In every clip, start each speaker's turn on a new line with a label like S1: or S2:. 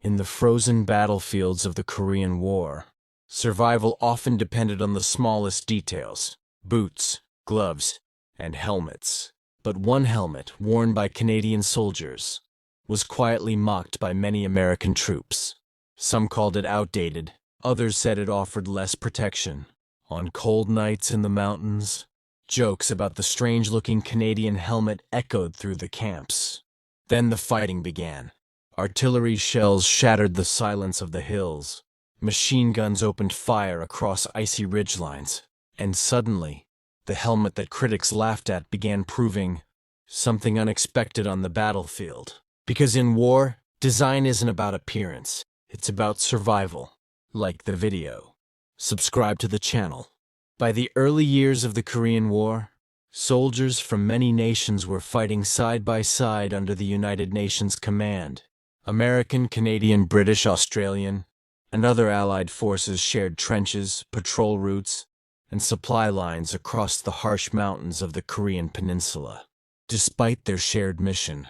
S1: In the frozen battlefields of the Korean War, survival often depended on the smallest details: boots, gloves, and helmets. But one helmet, worn by Canadian soldiers, was quietly mocked by many American troops. Some called it outdated, others said it offered less protection. On cold nights in the mountains, jokes about the strange-looking Canadian helmet echoed through the camps. Then the fighting began. Artillery shells shattered the silence of the hills. Machine guns opened fire across icy ridgelines. And suddenly, the helmet that critics laughed at began proving something unexpected on the battlefield. Because in war, design isn't about appearance, it's about survival. Like the video. Subscribe to the channel. By the early years of the Korean War, soldiers from many nations were fighting side by side under the United Nations command. American, Canadian, British, Australian, and other Allied forces shared trenches, patrol routes, and supply lines across the harsh mountains of the Korean peninsula. Despite their shared mission,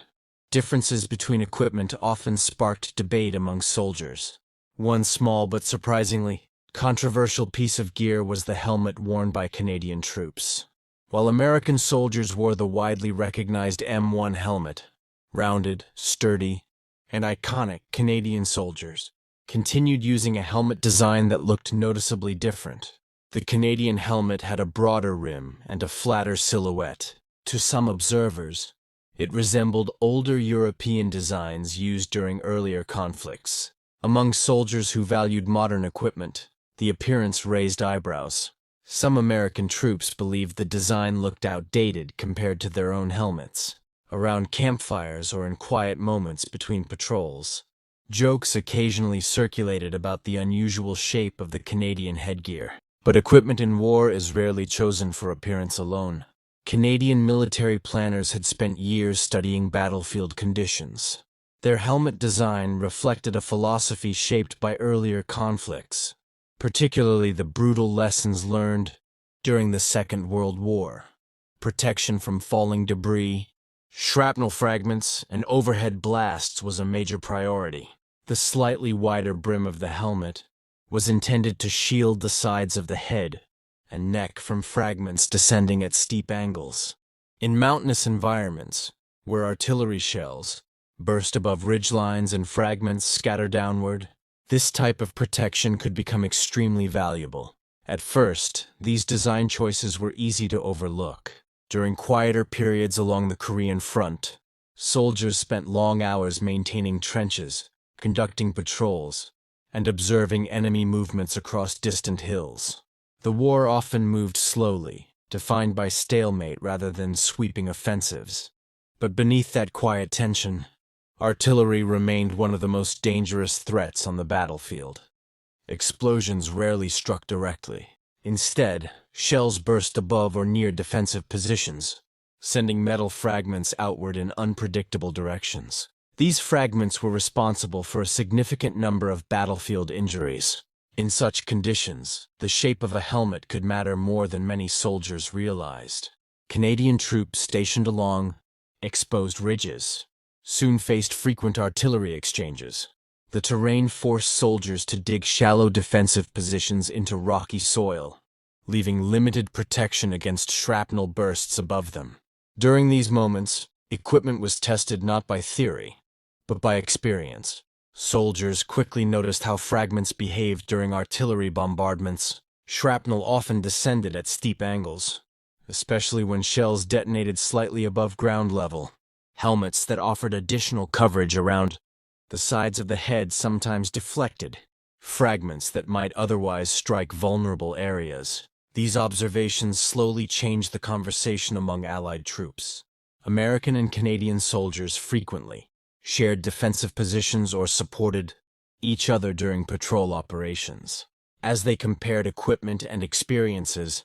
S1: differences between equipment often sparked debate among soldiers. One small but surprisingly controversial piece of gear was the helmet worn by Canadian troops. While American soldiers wore the widely recognized M1 helmet, rounded, sturdy, and iconic, Canadian soldiers continued using a helmet design that looked noticeably different. The Canadian helmet had a broader rim and a flatter silhouette. To some observers, it resembled older European designs used during earlier conflicts. Among soldiers who valued modern equipment, the appearance raised eyebrows. Some American troops believed the design looked outdated compared to their own helmets. Around campfires or in quiet moments between patrols, jokes occasionally circulated about the unusual shape of the Canadian headgear. But equipment in war is rarely chosen for appearance alone. Canadian military planners had spent years studying battlefield conditions. Their helmet design reflected a philosophy shaped by earlier conflicts, particularly the brutal lessons learned during the Second World War. Protection from falling debris, shrapnel fragments, and overhead blasts was a major priority. The slightly wider brim of the helmet was intended to shield the sides of the head and neck from fragments descending at steep angles. In mountainous environments, where artillery shells burst above ridgelines and fragments scatter downward, this type of protection could become extremely valuable. At first, these design choices were easy to overlook. During quieter periods along the Korean front, soldiers spent long hours maintaining trenches, conducting patrols, and observing enemy movements across distant hills. The war often moved slowly, defined by stalemate rather than sweeping offensives. But beneath that quiet tension, artillery remained one of the most dangerous threats on the battlefield. Explosions rarely struck directly. Instead, shells burst above or near defensive positions, sending metal fragments outward in unpredictable directions. These fragments were responsible for a significant number of battlefield injuries. In such conditions, the shape of a helmet could matter more than many soldiers realized. Canadian troops stationed along exposed ridges soon faced frequent artillery exchanges. The terrain forced soldiers to dig shallow defensive positions into rocky soil, leaving limited protection against shrapnel bursts above them. During these moments, equipment was tested not by theory, but by experience. Soldiers quickly noticed how fragments behaved during artillery bombardments. Shrapnel often descended at steep angles, especially when shells detonated slightly above ground level. Helmets that offered additional coverage around the sides of the head sometimes deflected fragments that might otherwise strike vulnerable areas. These observations slowly changed the conversation among Allied troops. American and Canadian soldiers frequently shared defensive positions or supported each other during patrol operations. As they compared equipment and experiences,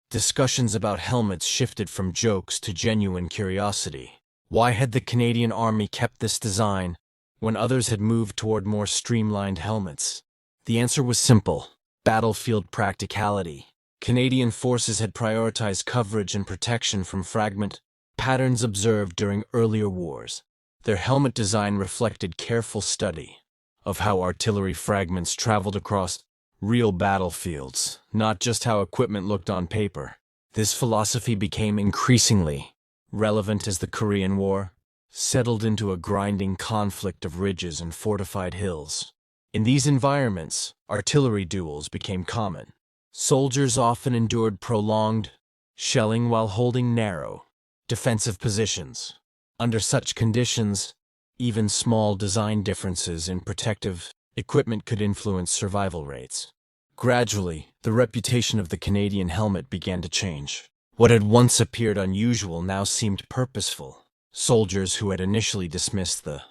S1: discussions about helmets shifted from jokes to genuine curiosity. Why had the Canadian Army kept this design when others had moved toward more streamlined helmets? The answer was simple: battlefield practicality. Canadian forces had prioritized coverage and protection from fragment patterns observed during earlier wars. Their helmet design reflected careful study, of how artillery fragments traveled across real battlefields, not just how equipment looked on paper. This philosophy became increasingly relevant as the Korean War settled into a grinding conflict of ridges and fortified hills. In these environments, artillery duels became common. Soldiers often endured prolonged shelling while holding narrow, defensive positions. Under such conditions, even small design differences in protective equipment could influence survival rates. Gradually, the reputation of the Canadian helmet began to change. What had once appeared unusual now seemed purposeful. Soldiers who had initially dismissed the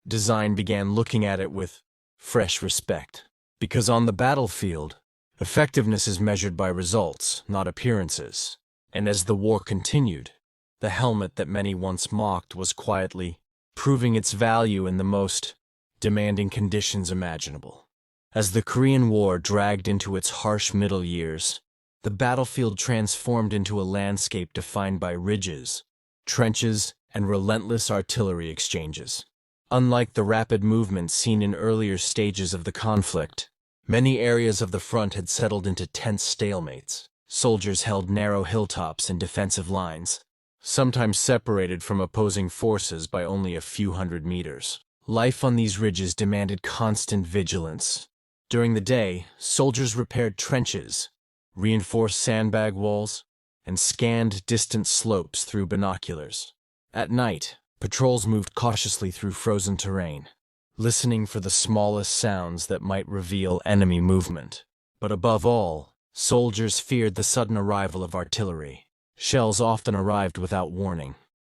S1: design began looking at it with fresh respect. Because on the battlefield, effectiveness is measured by results, not appearances. And as the war continued, the helmet that many once mocked was quietly proving its value in the most demanding conditions imaginable. As the Korean War dragged into its harsh middle years, the battlefield transformed into a landscape defined by ridges, trenches, and relentless artillery exchanges. Unlike the rapid movement seen in earlier stages of the conflict, many areas of the front had settled into tense stalemates. Soldiers held narrow hilltops and defensive lines, sometimes separated from opposing forces by only a few hundred meters. Life on these ridges demanded constant vigilance. During the day, soldiers repaired trenches, reinforced sandbag walls, and scanned distant slopes through binoculars. At night, patrols moved cautiously through frozen terrain, listening for the smallest sounds that might reveal enemy movement. But above all, soldiers feared the sudden arrival of artillery. Shells often arrived without warning.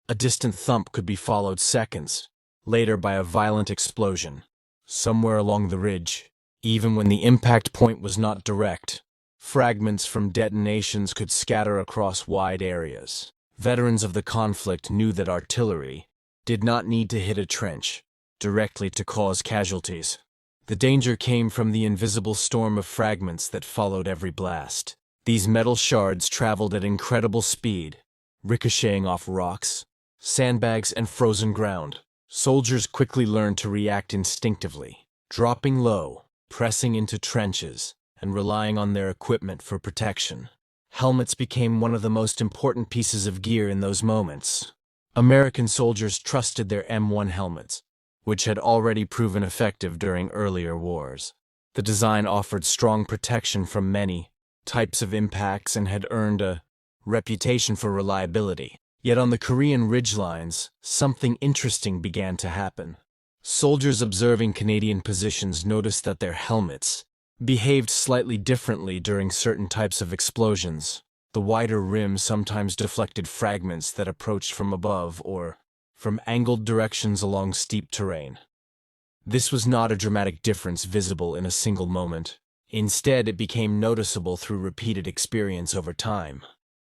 S1: A distant thump could be followed seconds later by a violent explosion. Somewhere along the ridge, even when the impact point was not direct, fragments from detonations could scatter across wide areas. Veterans of the conflict knew that artillery did not need to hit a trench directly to cause casualties. The danger came from the invisible storm of fragments that followed every blast. These metal shards traveled at incredible speed, ricocheting off rocks, sandbags, and frozen ground. Soldiers quickly learned to react instinctively, dropping low, pressing into trenches, and relying on their equipment for protection. Helmets became one of the most important pieces of gear in those moments. American soldiers trusted their M1 helmets, which had already proven effective during earlier wars. The design offered strong protection from many types of impacts and had earned a reputation for reliability. Yet on the Korean ridgelines, something interesting began to happen. Soldiers observing Canadian positions noticed that their helmets behaved slightly differently during certain types of explosions. The wider rim sometimes deflected fragments that approached from above or from angled directions along steep terrain. This was not a dramatic difference visible in a single moment. Instead, it became noticeable through repeated experience over time.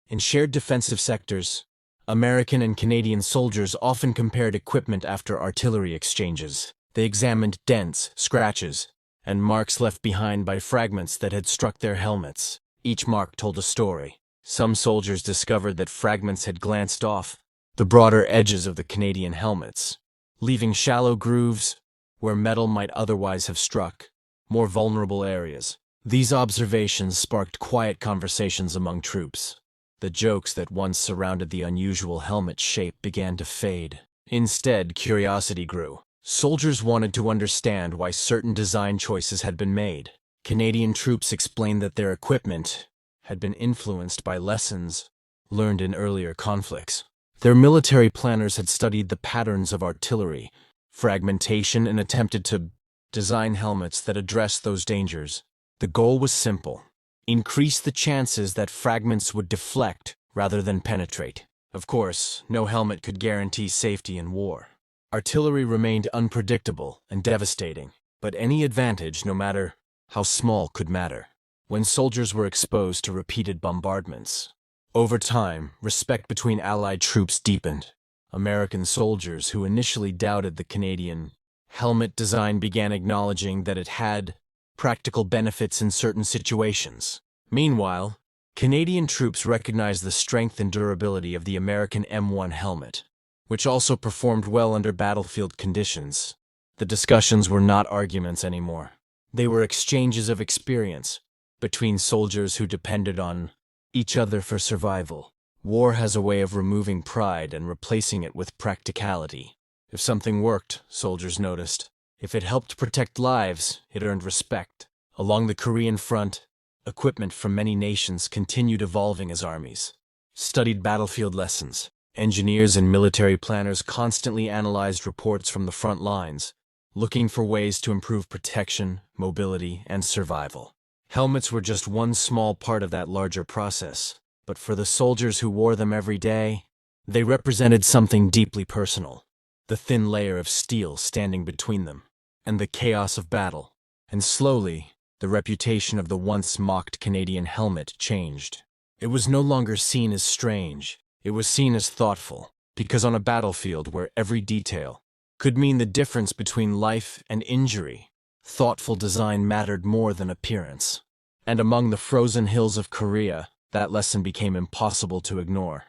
S1: In shared defensive sectors, American and Canadian soldiers often compared equipment after artillery exchanges. They examined dents, scratches, and marks left behind by fragments that had struck their helmets. Each mark told a story. Some soldiers discovered that fragments had glanced off the broader edges of the Canadian helmets, leaving shallow grooves where metal might otherwise have struck more vulnerable areas. These observations sparked quiet conversations among troops. The jokes that once surrounded the unusual helmet shape began to fade. Instead, curiosity grew. Soldiers wanted to understand why certain design choices had been made. Canadian troops explained that their equipment had been influenced by lessons learned in earlier conflicts. Their military planners had studied the patterns of artillery, fragmentation, and attempted to design helmets that addressed those dangers. The goal was simple: increase the chances that fragments would deflect rather than penetrate. Of course, no helmet could guarantee safety in war. Artillery remained unpredictable and devastating, but any advantage, no matter how small, could matter when soldiers were exposed to repeated bombardments. Over time, respect between Allied troops deepened. American soldiers who initially doubted the Canadian helmet design began acknowledging that it had practical benefits in certain situations. Meanwhile, Canadian troops recognized the strength and durability of the American M1 helmet, which also performed well under battlefield conditions. The discussions were not arguments anymore. They were exchanges of experience between soldiers who depended on each other for survival. War has a way of removing pride and replacing it with practicality. If something worked, soldiers noticed. If it helped protect lives, it earned respect. Along the Korean front, equipment from many nations continued evolving as armies studied battlefield lessons. Engineers and military planners constantly analyzed reports from the front lines, looking for ways to improve protection, mobility, and survival. Helmets were just one small part of that larger process, but for the soldiers who wore them every day, they represented something deeply personal. The thin layer of steel standing between them, and the chaos of battle. And slowly, the reputation of the once mocked Canadian helmet changed. It was no longer seen as strange, it was seen as thoughtful, because on a battlefield where every detail could mean the difference between life and injury, thoughtful design mattered more than appearance. And among the frozen hills of Korea, that lesson became impossible to ignore.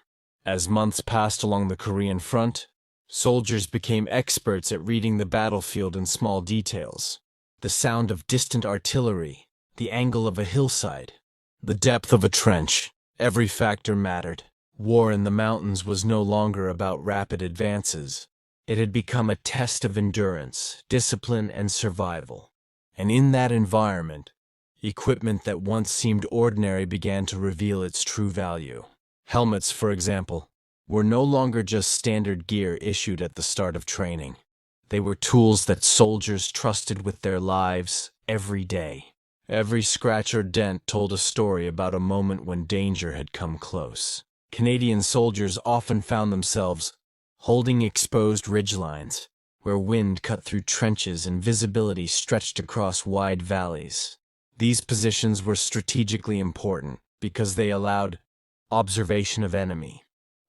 S1: As months passed along the Korean front, soldiers became experts at reading the battlefield in small details. The sound of distant artillery, the angle of a hillside, the depth of a trench, every factor mattered. War in the mountains was no longer about rapid advances. It had become a test of endurance, discipline, and survival. And in that environment, equipment that once seemed ordinary began to reveal its true value. Helmets, for example, were no longer just standard gear issued at the start of training. They were tools that soldiers trusted with their lives every day. Every scratch or dent told a story about a moment when danger had come close. Canadian soldiers often found themselves holding exposed ridgelines, where wind cut through trenches and visibility stretched across wide valleys. These positions were strategically important because they allowed observation of enemy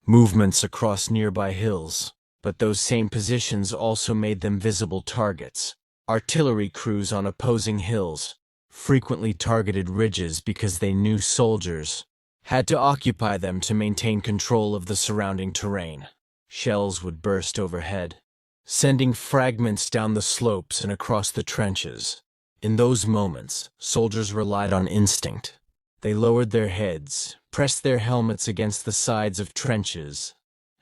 S1: movements across nearby hills, but those same positions also made them visible targets. Artillery crews on opposing hills frequently targeted ridges because they knew soldiers had to occupy them to maintain control of the surrounding terrain. Shells would burst overhead, sending fragments down the slopes and across the trenches. In those moments, soldiers relied on instinct. They lowered their heads, pressed their helmets against the sides of trenches,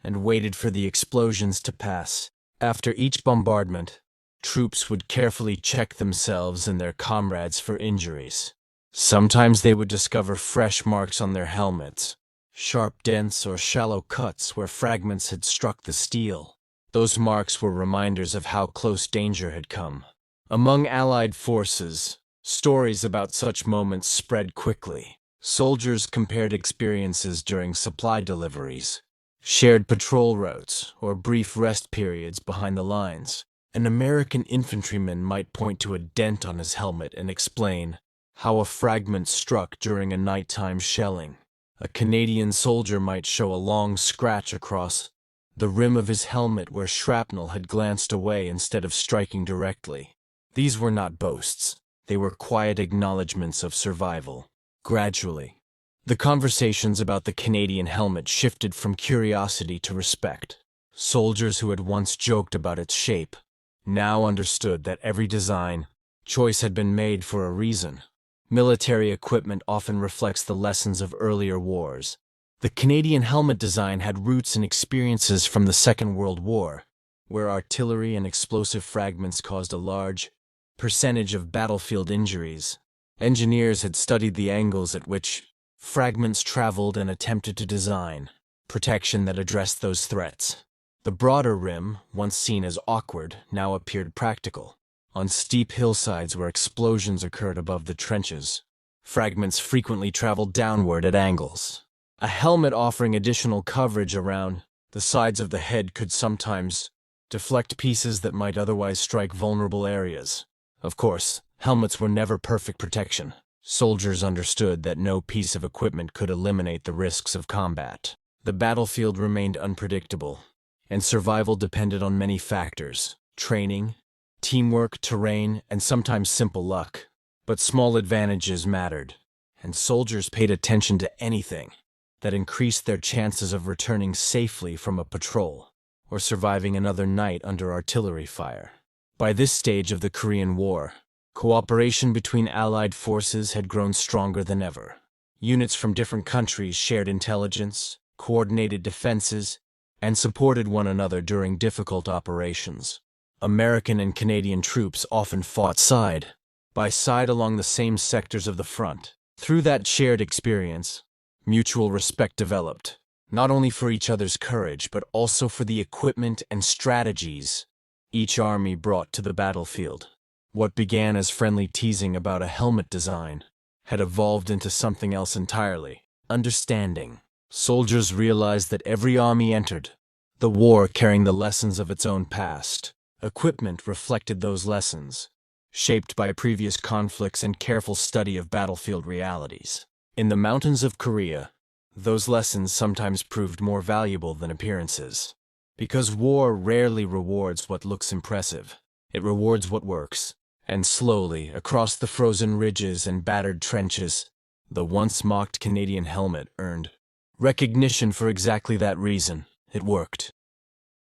S1: and waited for the explosions to pass. After each bombardment, troops would carefully check themselves and their comrades for injuries. Sometimes they would discover fresh marks on their helmets, sharp dents or shallow cuts where fragments had struck the steel. Those marks were reminders of how close danger had come. Among Allied forces, stories about such moments spread quickly. Soldiers compared experiences during supply deliveries, shared patrol routes, or brief rest periods behind the lines. An American infantryman might point to a dent on his helmet and explain how a fragment struck during a nighttime shelling. A Canadian soldier might show a long scratch across the rim of his helmet where shrapnel had glanced away instead of striking directly. These were not boasts. They were quiet acknowledgments of survival. Gradually, the conversations about the Canadian helmet shifted from curiosity to respect. Soldiers who had once joked about its shape now understood that every design choice had been made for a reason. Military equipment often reflects the lessons of earlier wars. The Canadian helmet design had roots in experiences from the Second World War, where artillery and explosive fragments caused a large percentage of battlefield injuries. Engineers had studied the angles at which fragments traveled and attempted to design protection that addressed those threats. The broader rim, once seen as awkward, now appeared practical. On steep hillsides where explosions occurred above the trenches, fragments frequently traveled downward at angles. A helmet offering additional coverage around the sides of the head could sometimes deflect pieces that might otherwise strike vulnerable areas. Of course, helmets were never perfect protection. Soldiers understood that no piece of equipment could eliminate the risks of combat. The battlefield remained unpredictable, and survival depended on many factors: training, teamwork, terrain, and sometimes simple luck. But small advantages mattered, and soldiers paid attention to anything that increased their chances of returning safely from a patrol or surviving another night under artillery fire. By this stage of the Korean War, cooperation between Allied forces had grown stronger than ever. Units from different countries shared intelligence, coordinated defenses, and supported one another during difficult operations. American and Canadian troops often fought side by side along the same sectors of the front. Through that shared experience, mutual respect developed, not only for each other's courage, but also for the equipment and strategies each army brought to the battlefield. What began as friendly teasing about a helmet design had evolved into something else entirely: understanding. Soldiers realized that every army entered the war carrying the lessons of its own past. Equipment reflected those lessons, shaped by previous conflicts and careful study of battlefield realities. In the mountains of Korea, those lessons sometimes proved more valuable than appearances. Because war rarely rewards what looks impressive, it rewards what works. And slowly, across the frozen ridges and battered trenches, the once mocked Canadian helmet earned recognition for exactly that reason. It worked.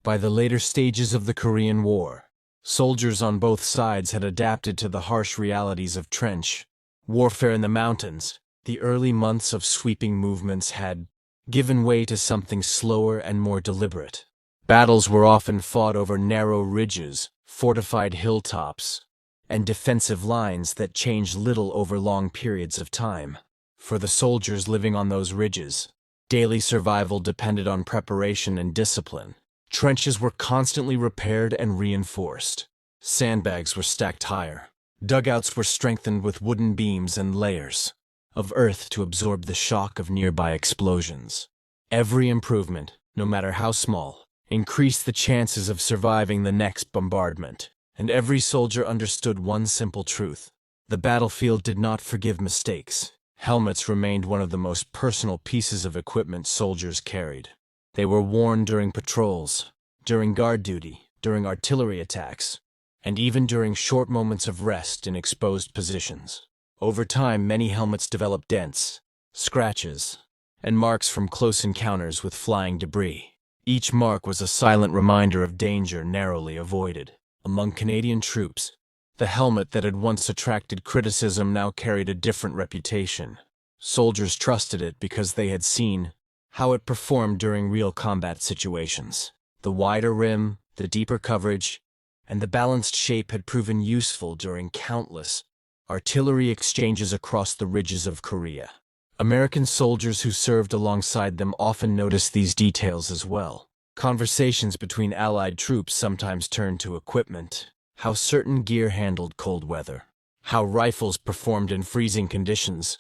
S1: By the later stages of the Korean War, soldiers on both sides had adapted to the harsh realities of trench warfare in the mountains. The early months of sweeping movements had given way to something slower and more deliberate. Battles were often fought over narrow ridges, fortified hilltops, and defensive lines that changed little over long periods of time. For the soldiers living on those ridges, daily survival depended on preparation and discipline. Trenches were constantly repaired and reinforced. Sandbags were stacked higher. Dugouts were strengthened with wooden beams and layers of earth to absorb the shock of nearby explosions. Every improvement, no matter how small, increased the chances of surviving the next bombardment. And every soldier understood one simple truth: the battlefield did not forgive mistakes. Helmets remained one of the most personal pieces of equipment soldiers carried. They were worn during patrols, during guard duty, during artillery attacks, and even during short moments of rest in exposed positions. Over time, many helmets developed dents, scratches, and marks from close encounters with flying debris. Each mark was a silent reminder of danger narrowly avoided. Among Canadian troops, the helmet that had once attracted criticism now carried a different reputation. Soldiers trusted it because they had seen how it performed during real combat situations. The wider rim, the deeper coverage, and the balanced shape had proven useful during countless artillery exchanges across the ridges of Korea. American soldiers who served alongside them often noticed these details as well. Conversations between Allied troops sometimes turned to equipment, how certain gear handled cold weather, how rifles performed in freezing conditions,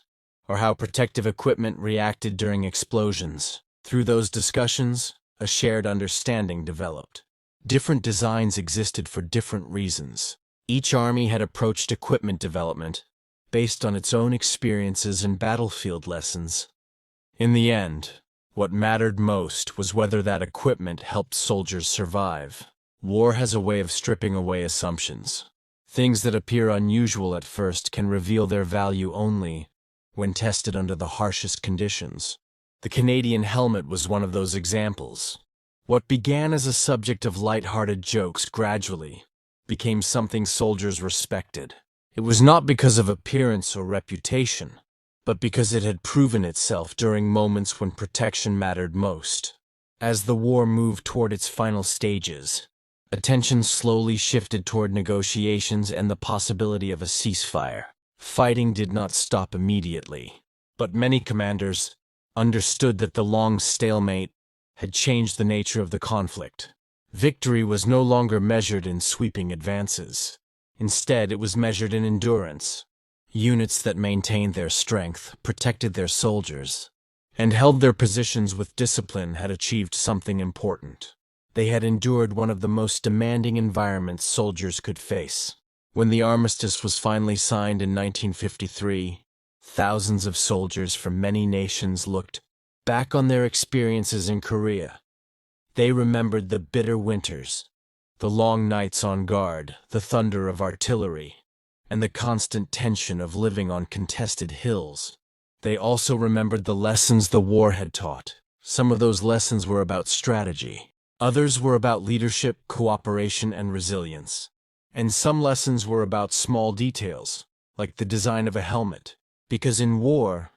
S1: or how protective equipment reacted during explosions. Through those discussions, a shared understanding developed. Different designs existed for different reasons. Each army had approached equipment development based on its own experiences and battlefield lessons. In the end, what mattered most was whether that equipment helped soldiers survive. War has a way of stripping away assumptions. Things that appear unusual at first can reveal their value only when tested under the harshest conditions. The Canadian helmet was one of those examples. What began as a subject of light-hearted jokes gradually became something soldiers respected. It was not because of appearance or reputation, but because it had proven itself during moments when protection mattered most. As the war moved toward its final stages, attention slowly shifted toward negotiations and the possibility of a ceasefire. Fighting did not stop immediately, but many commanders understood that the long stalemate had changed the nature of the conflict. Victory was no longer measured in sweeping advances. Instead, it was measured in endurance. Units that maintained their strength, protected their soldiers, and held their positions with discipline had achieved something important. They had endured one of the most demanding environments soldiers could face. When the armistice was finally signed in 1953, thousands of soldiers from many nations looked back on their experiences in Korea. They remembered the bitter winters, the long nights on guard, the thunder of artillery, and the constant tension of living on contested hills. They also remembered the lessons the war had taught. Some of those lessons were about strategy. Others were about leadership, cooperation, and resilience. And some lessons were about small details, like the design of a helmet. Because in war,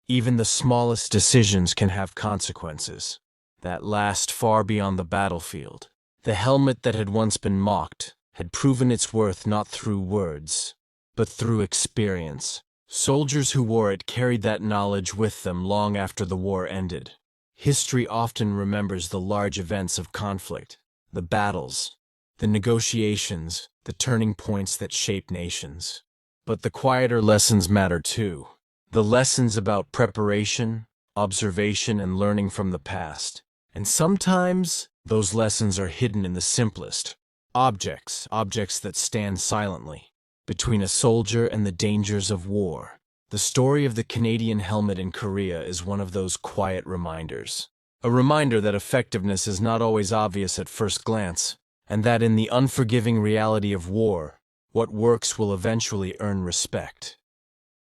S1: even the smallest decisions can have consequences that last far beyond the battlefield. The helmet that had once been mocked had proven its worth not through words, but through experience. Soldiers who wore it carried that knowledge with them long after the war ended. History often remembers the large events of conflict, the battles, the negotiations, the turning points that shape nations. But the quieter lessons matter too. The lessons about preparation, observation, and learning from the past. And sometimes those lessons are hidden in the simplest objects that stand silently between a soldier and the dangers of war. The story of the Canadian helmet in Korea is one of those quiet reminders. A reminder that effectiveness is not always obvious at first glance, and that in the unforgiving reality of war, what works will eventually earn respect.